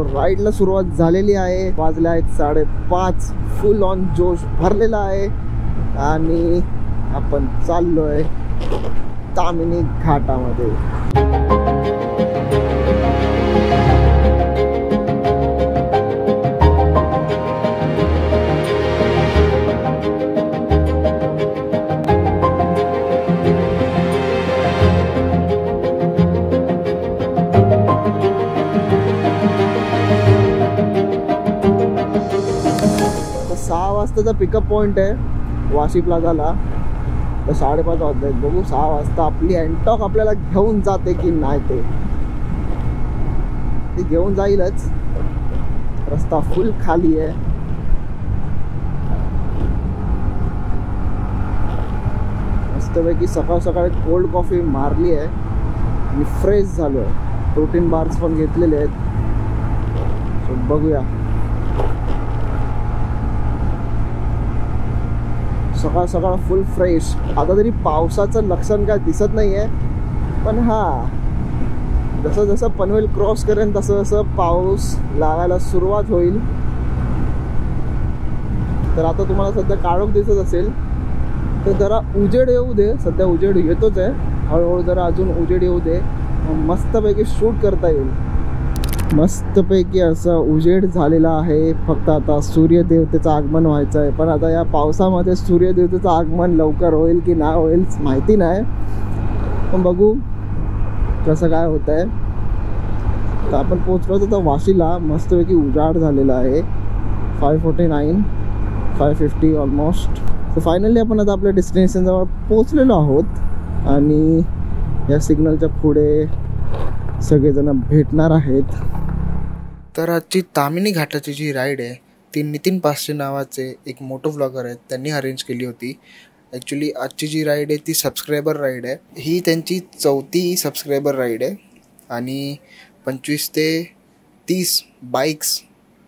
राईडला सुरुवात झालेली आहे. वाजले आहेत 5:30. फुल ऑन जोश भरलेला आहे आणि आपण चाललोय तामिनी घाटामध्ये. पिकअप पॉइंट आहे वाशी प्लाझाला. तर 5:30 वाजले आहेत. बघू 6 वाजता आपली एंटॉक आपल्याला घेऊन जाते की नाही. ते घेऊन जाईलच. रस्ता फुल खाली आहे. मस्तपैकी सकाळ सकाळी कोल्ड कॉफी मारली आहे आणि फ्रेश झालो आहे. प्रोटीन बार्स पण घेतलेले आहेत. सो बघूया. सकाळ सकाळ फुल फ्रेश. आता तरी पावसाचं लक्षण काय दिसत नाही आहे, पण जसं जसं पनवेल क्रॉस करेन तसं जसं पाऊस लागायला सुरुवात होईल. तर आता तुम्हाला सध्या काळोख दिसत असेल तर जरा उजेड येऊ दे. सध्या उजेड येतोच आहे. हळूहळू जरा अजून उजेड येऊ दे, मस्तपैकी शूट करता येईल. मस्तपैकी असा उजेड झालेला आहे. फक्त आता सूर्यदेवतेचं आगमन व्हायचं आहे. पण आता या पावसामध्ये सूर्यदेवतेचं आगमन लवकर होईल की नाही होईल माहिती नाही, पण बघू कसं काय होत आहे. तर आपण पोचलो तर वाशीला. मस्तपैकी उजाड झालेला आहे. 5:49 5:50 ऑलमोस्ट. तर फायनली आपण आता आपल्या डेस्टिनेशनजवळ पोचलेलो आहोत आणि या सिग्नलच्या पुढे सगळेजण भेटणार आहेत. तर आजची तामिनी घाटाची जी राईड आहे ती नितीन पास्टे नावाचे एक मोठो व्लॉगर आहेत त्यांनी अरेंज केली होती. ॲक्च्युली आजची जी राईड आहे ती सबस्क्रायबर राईड आहे. ही त्यांची 4थी सबस्क्रायबर राईड आहे आणि 25 ते 30 बाईक्स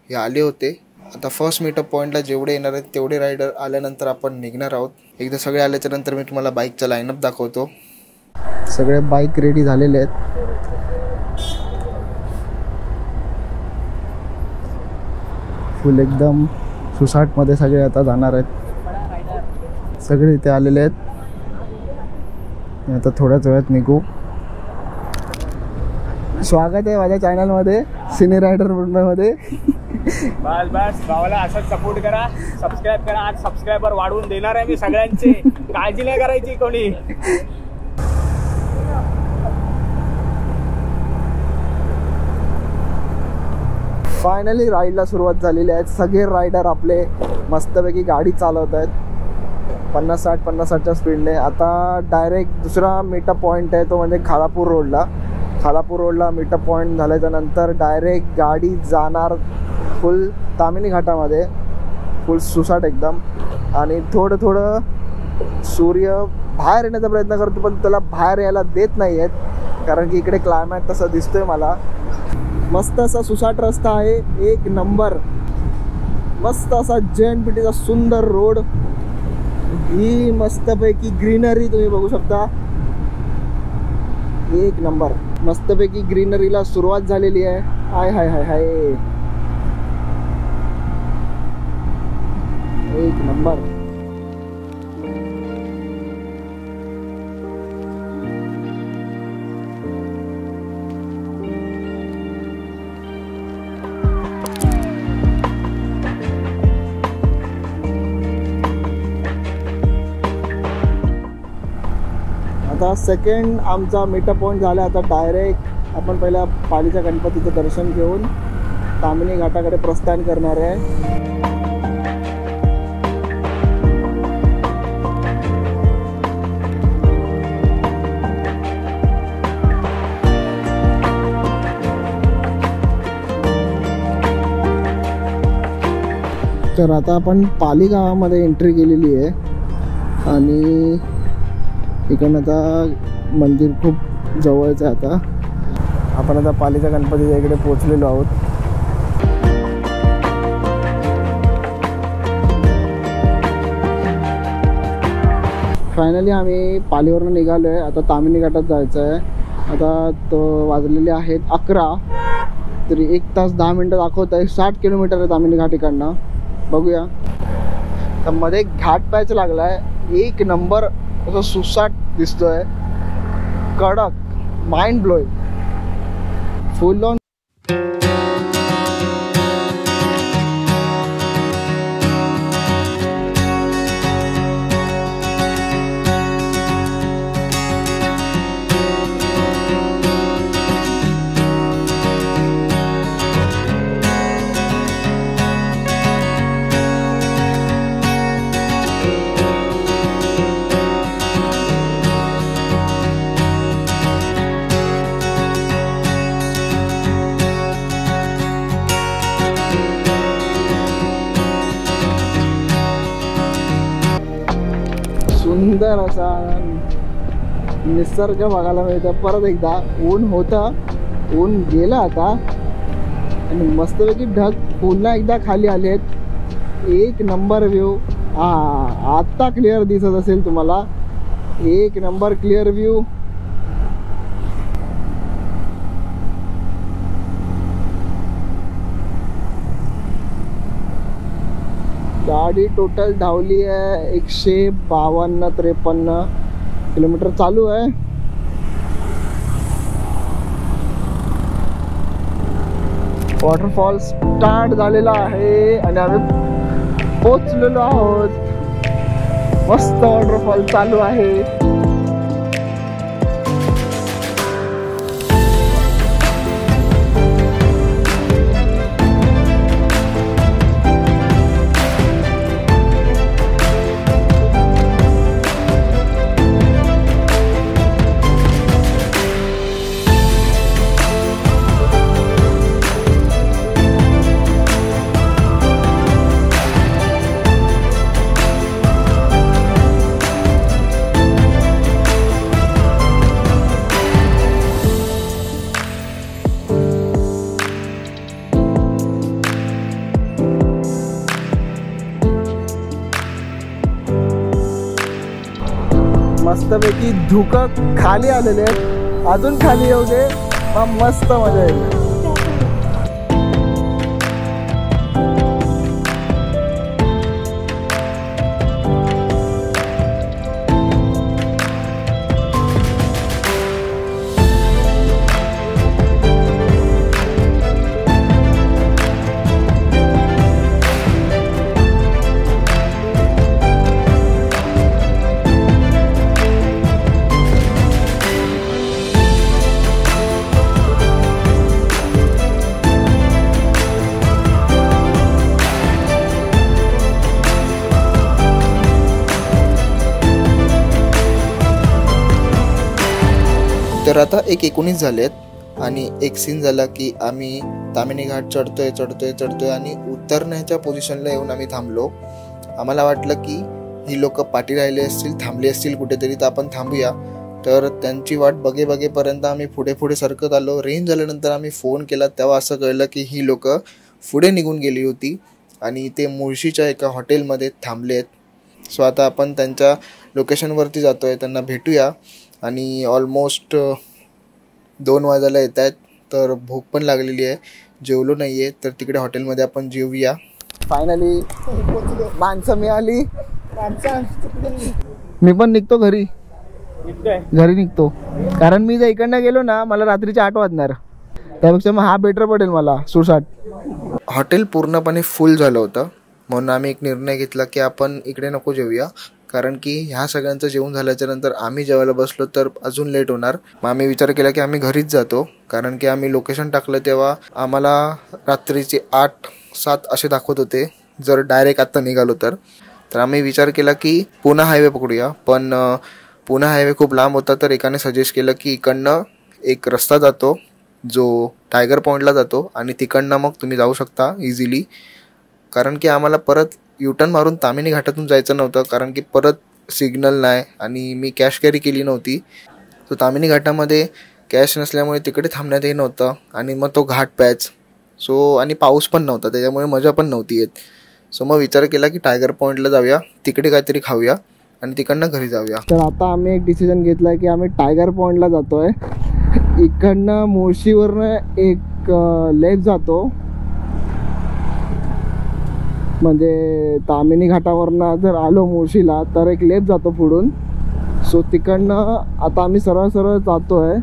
हे आले होते. आता फर्स्ट मीटअप पॉईंटला जेवढे येणार आहेत तेवढे रायडर आल्यानंतर आपण निघणार आहोत. एकदा सगळे आल्याच्या नंतर मी तुम्हाला बाईकचा लाईनअप दाखवतो. सगळे बाईक रेडी झालेले आहेत. फुल एकदम सुसाटमध्ये सगळे आता जाणार आहेत. सगळे इथे आलेले आहेत. आता थोड्याच वेळात निघू. स्वागत आहे माझ्या चॅनलमध्ये सिने रायडर मध्ये. बस भावाला असंच सपोर्ट करा, सबस्क्राईब करा. आज सबस्क्रायबर वाढवून देणार आहे मी सगळ्यांचे. काळजी नाही करायची कोणी. फायनली राईडला सुरुवात झालेली आहे. सगळे रायडर आपले मस्तपैकी गाडी चालवत आहेत 50-60च्या स्पीडने. आता डायरेक्ट दुसरा मीटअप पॉईंट आहे तो म्हणजे खालापूर रोडला मीटअप पॉईंट झाल्याच्या नंतर डायरेक्ट गाडी जाणार फुल तामिनी घाटामध्ये. फुल सुसाट एकदम. आणि थोडं सूर्य बाहेर येण्याचा प्रयत्न करतो पण त्याला बाहेर यायला देत नाही आहेत कारण की इकडे क्लायमॅट तसं दिसतोय मला. मस्त असा सुसाट रस्ता आहे. एक नंबर. मस्त असा JNPTचा सुंदर रोड. ही मस्तपैकी ग्रीनरी तुम्ही बघू शकता. एक नंबर. मस्तपैकी ग्रीनरीला सुरुवात झालेली आहे. हाय हाय हाय हाय. एक नंबर. आता सेकंड आमचा मीटअप पॉईंट झाला. आता डायरेक्ट आपण पहिला पालीच्या गणपतीचं दर्शन घेऊन तामिनी घाटाकडे प्रस्थान करणार आहे. तर आता आपण पाली गावामध्ये एंट्री केलेली आहे आणि इकडनं आता मंदिर खूप जवळचं आहे. आता आपण आता पालीच्या गणपतीच्या इकडे पोचलेलो आहोत. फायनली आम्ही पालीवरून निघालो आहे. आता तामिनी घाटात जायचं आहे. आता तो वाजलेले आहेत 11 तरी 1 तास 10 मिनटं दाखवत आहे. 60 किलोमीटर आहे ताम्हिणी घाट इकडनं. बघूया. तर मध्ये घाट पॅच लागलाय, एक नंबर असं सुसाट दिसतोय, कडक, माइंड ब्लोइंग, फुल ऑन. सुंदर असा निसर्ग बघायला मिळतं. परत एकदा ऊन होतं, ऊन गेलं आता आणि मस्तपैकी ढग पुन्हा एकदा खाली आलेत. एक नंबर व्ह्यू. आत्ता क्लिअर दिसत असेल तुम्हाला, एक नंबर क्लिअर व्ह्यू. गाडी टोटल धावली आहे 152-153 किलोमीटर चालू आहे. वॉटरफॉल स्टार्ट झालेला आहे आणि आम्ही पोचलेलो आहोत. मस्त वॉटरफॉल चालू आहे. मस्तपैकी धुकं खाली आलेले आहेत, अजून खाली येऊ दे, मग मस्त मजा येईल. तर आता 1:19 झालेत आणि एक सीन झाला की आम्ही ताम्हिणी घाट चढतोय आणि उतरण्याच्या पोझिशनला येऊन आम्ही थांबलो. आम्हाला वाटलं की ही लोक पाठी राहिले असतील, थांबली असतील कुठेतरी, तर आपण थांबूया. तर त्यांची वाट बघेपर्यंत आम्ही पुढे सरकत आलो. रेंज झाल्यानंतर आम्ही फोन केला, तेव्हा असं कळलं की ही लोक पुढे निघून गेली होती आणि ते मुळशीच्या एका हॉटेलमध्ये थांबले आहेत. सो आता आपण त्यांच्या लोकेशनवरती जातोय, त्यांना भेटूया. आणि ऑलमोस्ट 2 वाजायला येत आहेत, तर भूक पण लागलेली आहे, जेवलो नाही आहे, तर तिकडे हॉटेलमध्ये आपण जेवूया. फायनली माणसं मिळाली. मी पण निघतो घरी निघतो, कारण मी जर इकडनं गेलो ना मला रात्रीचे 8 वाजणार, त्यापेक्षा मग हा बेटर पडेल मला. सुसाट हॉटेल पूर्णपणे फुल झालं होतं, म्हणून आम्ही एक निर्णय घेतला की आपण इकडे नको जेवूया, कारण की ह्या सगळ्यांचं जेवण झाल्याच्या नंतर आम्ही जेवायला बसलो तर अजून लेट होणार. मग आम्ही विचार केला की आम्ही घरीच जातो, कारण की आम्ही लोकेशन टाकलं तेव्हा आम्हाला रात्रीचे 8-7 असे दाखवत होते जर डायरेक्ट आत्ता निघालो तर. आम्ही विचार केला की पुणे हायवे पकडूया, पण पुणे हायवे खूप लांब होता, तर एकाने सजेस्ट केलं की इकडनं एक रस्ता जातो जो टायगर पॉईंटला जातो आणि तिकडनं मग तुम्ही जाऊ शकता इझिली, कारण की आम्हाला परत युटर्न मारून ताम्हिणी घाटातून जायचं नव्हतं, कारण की परत सिग्नल नाही आणि मी कॅश कॅरी केली नव्हती. तो ताम्हिणी घाटामध्ये कॅश नसल्यामुळे तिकडे थांबण्यात येत नव्हतं आणि मग तो घाट पॅच आणि पाऊस पण नव्हता, त्याच्यामुळे मजा पण नव्हती येत. सो मग विचार केला की टायगर पॉईंटला जाऊया, तिकडे काहीतरी खाऊया आणि तिकडनं घरी जाऊया. तर आता आम्ही एक डिसिजन घेतला की आम्ही टायगर पॉईंटला जातोय. इकडनं मुळशीवरनं एक एक लेक जातो, म्हणजे तामिनी घाटावरनं जर आलो मुळशीला तर एक लेप जातो पुढून. सो तिकडनं आता आम्ही सरळ सरळ जातो आहे.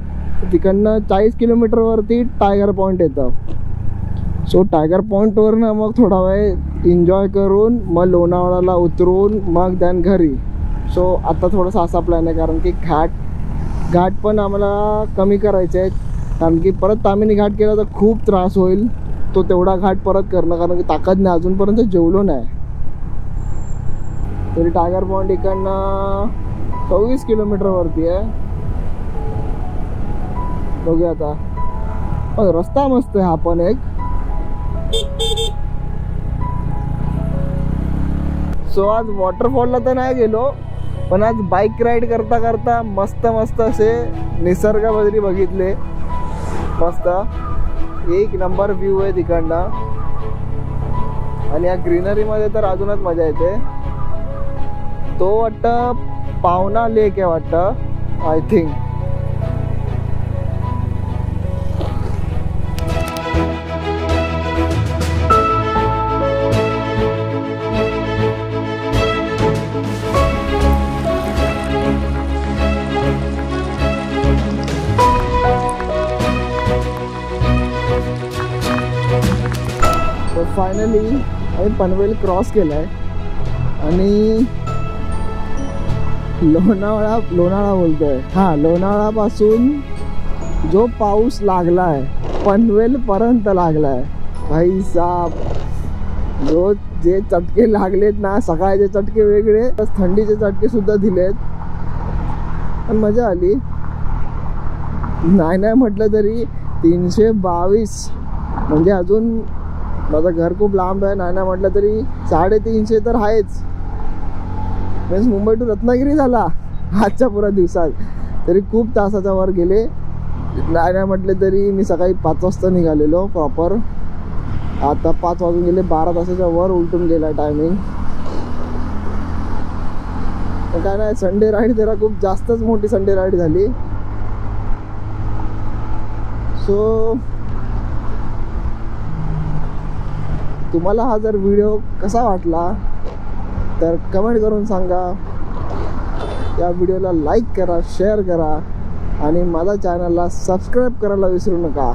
तिकडनं 40 किलोमीटरवरती टायगर पॉईंट येतं. सो टायगर पॉईंटवरनं मग थोडा वेळ एन्जॉय करून मग लोणावळ्याला उतरून मग दॅन घरी. सो आता थोडासा असा प्लॅन आहे, कारण की घाट पण आम्हाला कमी करायचे आहेत, कारण की परत तामिनी घाट केला तर खूप त्रास होईल. तो तेवढा घाट परत करणं, कारण की ताकद नाही, अजूनपर्यंत जेवलो नाही. तरी टायगर पॉईंट इकडनं 24 किलोमीटरवरती आहे. बघूया आता. पण रस्ता मस्त आहे हा पण एक. सो आज वॉटरफॉलला तर नाही गेलो, पण आज बाईक राईड करता करता मस्त मस्त असे निसर्ग बदरी बघितले. मस्त एक नंबर व्ह्यू आहे तिकडनं, आणि या ग्रीनरीमध्ये तर अजूनच मजा येते. तो वाटतं पावना लेक आहे वाटतं, आय थिंक. फायनली आम्ही पनवेल क्रॉस केला आहे आणि लोणावळा बोलतोय. हां, लोणावळापासून जो पाऊस लागला आहे पनवेलपर्यंत लागला आहे. भाई साहब, जे चटके लागलेत ना, सकाळचे चटके वेगळे, थंडीचे चटके सुद्धा दिलेत. पण मजा आली. नाही म्हटलं तरी 322, म्हणजे अजून माझं घर खूप लांब आहे. नाही म्हटलं तरी 350 तर आहेच. मीन्स मुंबई टू रत्नागिरी झाला आजच्या पुऱ्या दिवसात. तरी खूप तासाच्या वर गेले. नाही म्हटलं तरी मी सकाळी 5 वाजता निघालेलो प्रॉपर. आता 5 वाजून गेले, 12 तासाच्या वर उलटून गेला टायमिंग. काय नाही, संडे राईड जरा खूप जास्तच मोठी संडे राईड झाली. सो तुम्हाला हा जर व्हिडिओ कसा वाटला तर कमेंट करून सांगा. या व्हिडिओला लाईक करा, शेअर करा, आणि माझ्या चॅनलला सबस्क्राईब करायला विसरू नका.